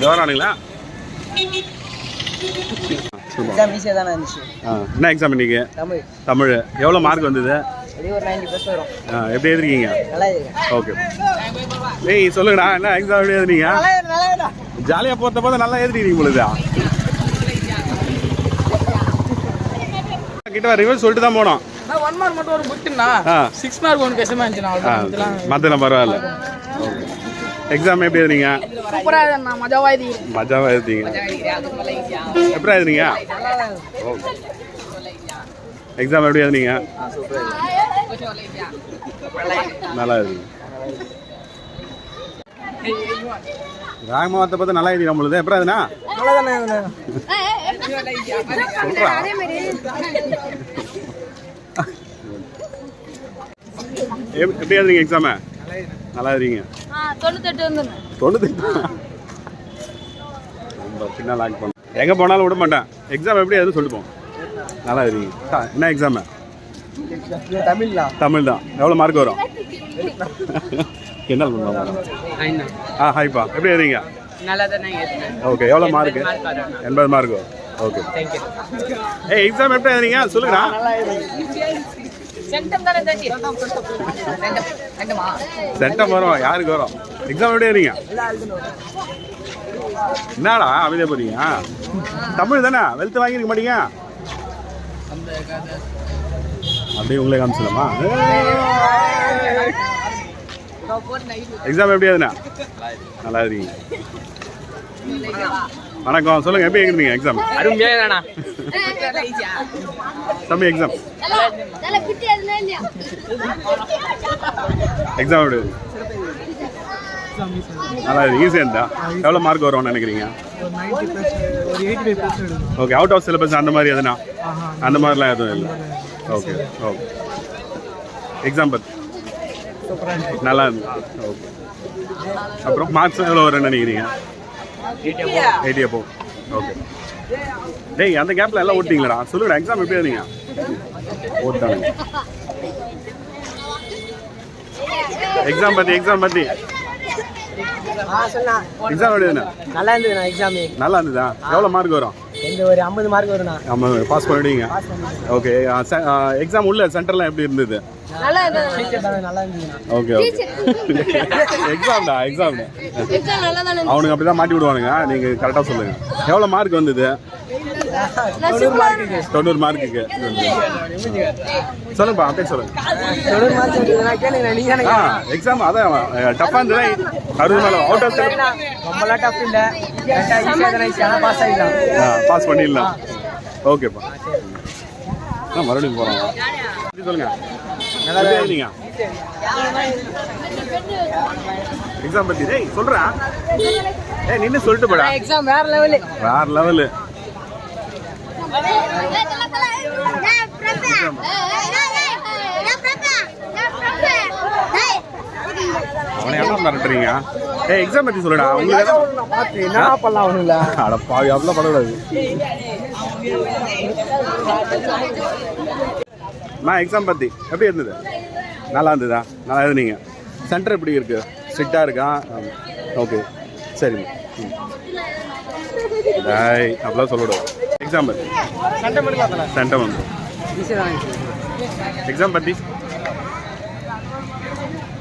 ஜோரானுங்களா? என்ன எக்ஸாம் இன்னைக்கு? தமிழ். எவ்வளோ மார்க் வந்தது? எப்படி எழுதிருக்கீங்க? ஓகே. ஏய் சொல்லுங்கடா, என்ன எக்ஸாம் எப்படி எழுதுனீங்க? ஜாலியாக போத நல்லா எழுதிருக்கீங்க பொழுதா? கிட்ட ரிவர்ஸ் சொல்லிட்டு தான் போனோம். 1 மார்க் மட்டும் ஒரு புட்டுனா 6 மார்க் ஒன்னு கஷ்டமா இருந்துச்சு. மத்தெல்லாம் பரவாயில்ல. எக்ஸாம் எப்படி எழுதுனீங்க? சூப்பரா எழுதுனா, மஜாவா எழுதிங்க. மஜாவா எழுதிங்க. எப்படி எழுதுனீங்க? எக்ஸாம் எப்படி எழுதுனீங்க? நல்லா எழுதுங்க. ராகமாவத்தை பார்த்து நல்லா எழுதி நம்மளுது. எப்படி எழுதுனா? எப்படி எழுதுறீங்க எக்ஸாம? நல்லா எழுதுறீங்க. 98 ரொம்ப சின்ன லாக் பண்ண. எங்கே போனாலும் விட மாட்டேன். எக்ஸாம் எப்படி எழுது சொல்லிட்டு போவோம். நல்லா எழுதுறீங்க. என்ன எக்ஸாமு? தமிழ் தான். எவ்வளோ மார்க் வரும்? என்ன பண்ணுவாங்க? ஹாய்ப்பா. எப்படி எழுதுறீங்க? ஓகே. எவ்வளோ மார்க்கு? 80 மார்க் வரும். ஓகே. ஏய் எக்ஸாம் எப்படி எழுதுறீங்க சொல்லுங்கண்ணா. சென்டம் வரும். யாருக்கு வரும்? எக்ஸாம் எப்படி எழுதுறீங்க? என்னடா அமைதியா போறீங்க? தமிழ் தானே? வெல்த் வாங்கிருக்க மாட்டீங்க? அப்படியே உங்களே காமிச்சலாமா? எக்ஸாம் எப்படி எழுதுனா? நல்லா எழுதுறீங்க. வணக்கம். சொல்லுங்க, எப்படி எழுதுறீங்க எக்ஸாம்? தம்பி எக்ஸாம் எக்ஸாம் எப்படி? நல்லா ஈஸியாக இருந்தா எவ்வளோ மார்க் வரும்னு நினைக்கிறீங்க? ஓகே. அவுட் ஆஃப் சிலபஸ் அந்த மாதிரி எதுனா? அந்த மாதிரிலாம் எதுவும் இல்லை. Okay okay. எக்ஸாம் பற்றி நல்லா இருந்து. ஓகே. அப்புறம் மார்க்ஸ் எவ்வளோ வரும்னு நினைக்கிறீங்க? 80 அப்போ. ஓகே. டேய் அந்த கேப்பில் எல்லாம் ஓட்டிங்களா? சொல்லுங்கடா, எக்ஸாம் எப்படி எழுதுங்க? ஓட்டாங்க. எக்ஸாம் பற்றி எக்ஸாம் எழுதுனா? நல்லா இருந்ததுண்ணா. எக்ஸாம் நல்லா இருந்ததா? எவ்வளோ மார்க் வரும்? ஒரு 50 மார்க் வரும்ண்ணா. 50 பாஸ் பண்ணிடுவீங்க. ஓகே. எக்ஸாம் உள்ள சென்டர்லாம் எப்படி இருந்தது? Okay okay. எக்ஸாம்டா அவனுக்கு அப்படிதான் மாட்டி விடுவானுங்க. நீங்க கரெக்டா சொல்லுங்க. எவ்வளவு மார்க் வந்தது? 90 மார்க்குக்கு. சொல்லுங்கப்பா, அப்படியே சொல்லுங்க. எக்ஸாம் அதான் டஃபா இருந்ததா? 60 மேல அவுட் ஆஃப் ரொம்பலாம் டஃப் இல்ல. பாஸ் பண்ணிடலாம். ஓகேப்பா. மறுபடியும் போறாங்க. சொல்லுங்க. எக்ஸாம் பத்தி டேய் சொல்றா. ஏய் நின்னு சொல்லிட்டு போடா. எக்ஸாம் வேற லெவல். வேற லெவல். அவனை என்ன மிரட்டுறீங்க? ஏய் எக்ஸாம் பத்தி சொல்லுடா. உங்களுக்கு என்ன பண்ணலாம் ஒண்ணும் இல்ல. அட பாவி, அவ்வளவு பண்ணக்கூடாது. நான் எக்ஸாம் பற்றி எப்படி இருந்தது? நல்லா இருந்ததா? நல்லா எழுதுனீங்க. சென்டர் எப்படி இருக்கு? ஸ்ட்ரிக்டாக இருக்கா? ஓகே சரிங்க. அப்படிலாம் சொல்லக்கூடாது. எக்ஸாம் பற்றி சென்டம் வந்து எக்ஸாம் பற்றி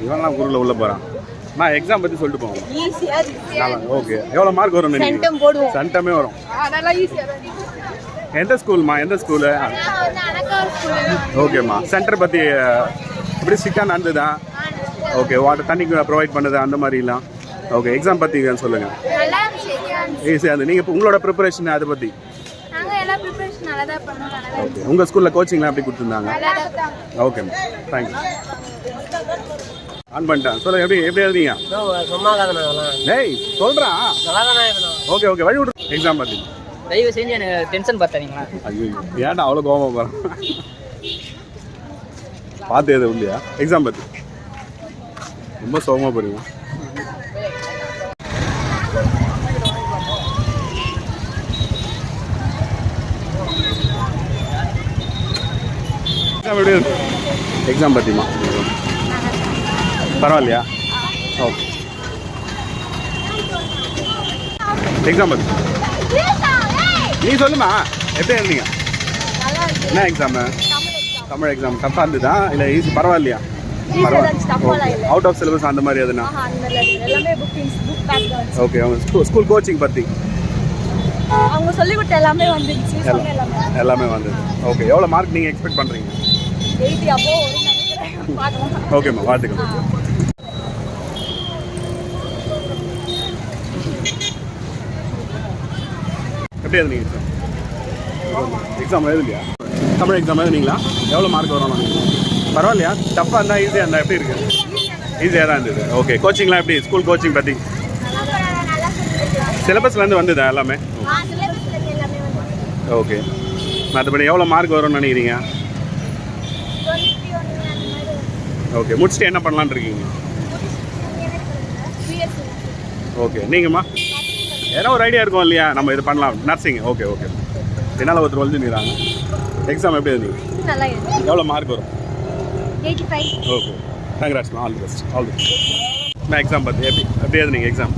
இவன்லாம் குருவில் உள்ள போகிறான். நான் எக்ஸாம் பற்றி சொல்லிட்டு போவேன். நல்லா. ஓகே. எவ்வளோ மார்க் வரும்? சென்டமே வரும். எந்த ஸ்கூல்மா? எந்த ஸ்கூலு? ஓகேம்மா. சென்டர் பற்றி எப்படி ஸ்ட்ரிக்டாக நடந்ததா? ஓகே. வாட்டர் தண்ணி ப்ரொவைட் பண்ணுது அந்த மாதிரிலாம்? ஓகே. எக்ஸாம் பற்றி சொல்லுங்கள். ஈஸியாக இருந்து. நீங்கள் இப்போ உங்களோட ப்ரிப்பரேஷன் அதை பற்றி? ஓகே. உங்கள் ஸ்கூலில் கோச்சிங்லாம் எப்படி கொடுத்துருந்தாங்க? ஓகேம்மா. தேங்க்யூ. ஆன் பண்ணிட்டேன். சொல்லுங்கள், எப்படி எப்படி எழுதிங்க? டேய் சொல்கிறா. Okay okay. வழி விட்டு. எக்ஸாம் பற்றி தயவு செஞ்சு எனக்கு டென்ஷன் பார்த்தாங்களா? ஐயோ ஏன்டா அவ்வளோ கோபம் போகிறேன்? பார்த்து எது இல்லையா? எக்ஸாம் பற்றி ரொம்ப சோகமாக போறீங்க. எக்ஸாம் எப்படி எக்ஸாம் பற்றியுமா? பரவாயில்லையா? ஓகே. எக்ஸாம் பற்றி நீ சொல்லுமா, எப்படி இருந்தீங்க? என்ன எக்ஸாமு? தமிழ் எக்ஸாம் டஃப்பாக இருந்ததா இல்லை ஈஸி? பரவாயில்லையா? பரவாயில்ல. அவுட் ஆஃப் சிலபஸ் அந்த மாதிரி எதுனா? ஓகே. அவங்க ஸ்கூல் கோச்சிங் பற்றி அவங்க சொல்லி கொடுத்த எல்லாமே வந்துருச்சு. எல்லாமே வந்தது. ஓகே. எவ்வளோ மார்க் நீங்கள் எக்ஸ்பெக்ட் பண்ணுறீங்க? 80 அப்போ நினைக்கிறேன். பார்க்கலாம். ஓகேம்மா, வாழ்த்துக்கள். எப்படி எழுதுனீங்க சார்? எக்ஸாம் எழுதுலையா? தமிழ் எக்ஸாம் எழுதுனீங்களா? எவ்வளோ மார்க் வரும்? பரவாயில்லையா? டஃப்பாக இருந்தால் ஈஸியாக இருந்தால் எப்படி இருக்குது? ஈஸியாக தான் இருந்தது. ஓகே. கோச்சிங்லாம் எப்படி? ஸ்கூல் கோச்சிங் பற்றி சிலபஸ்லேருந்து வந்ததா எல்லாமே? ஓகே. மற்றபடி எவ்வளோ மார்க் வரும்னு நினைக்கிறீங்க? ஓகே. முடிச்சுட்டு என்ன பண்ணலான்னு இருக்கீங்க? ஓகே. நீங்கம்மா? ஏன்னா ஒரு ஐடியா இருக்கும் இல்லையா, நம்ம இது பண்ணலாம், நர்சிங். Okay okay. என்னால் ஒருத்தர் வந்துருக்கிறாங்க. எக்ஸாம் எப்படி இருந்தீங்க? நல்லா இருக்கு. எவ்வளோ மார்க் வரும்? 85. ஓகே. கங்க்ராட்ஸ்மா, all the best. All the best. என்ன எக்ஸாம் பார்த்து எப்படி எழுதுனீங்க எக்ஸாம்?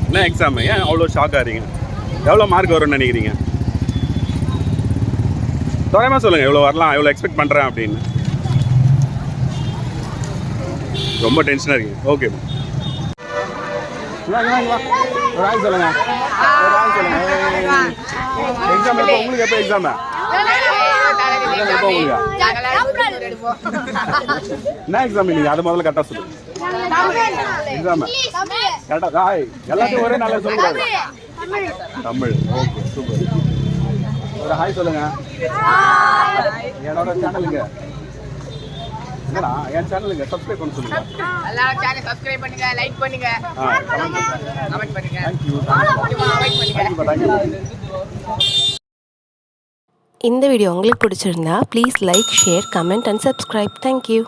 என்ன எக்ஸாம்? ஏன் அவ்வளோ ஷாக் ஆகிறீங்க? எவ்வளோ மார்க் வரும்னு நினைக்கிறீங்க? தோராயமாக சொல்லுங்கள், எவ்வளோ வரலாம், எவ்வளோ எக்ஸ்பெக்ட் பண்ணுறேன் அப்படின்னு. ரொம்ப டென்ஷனாக இருக்கீங்க. ஓகே. ஒரு ஆள் சொல்லுங்க. எக்ஸாம் எப்போ உங்களுக்கு? எப்போ எக்ஸாம்? எப்போ உங்களுக்கு? என்ன எக்ஸாம் இன்னைக்கு? அது முதல்ல கரெக்டாக சொல்லுங்க. எக்ஸாம் கரெக்டாக எல்லாத்தையும் ஒரே நாளில் சொல்லக்கூடாது. தமிழ். Okay, super. ஒரு ஹாய் சொல்லுங்க. என்னோட சேனலுங்க என்னடா, என் சேனலுங்க சப்ஸ்கிரைப் பண்ண சொல்லுங்க. எல்லாரும் சேனல் சப்ஸ்கிரைப் பண்ணுங்க, லைக் பண்ணுங்க, கமெண்ட் பண்ணுங்க. Thank you. இந்த வீடியோ உங்களுக்கு பிடிச்சிருந்தா please like, share, comment and subscribe. Thank you.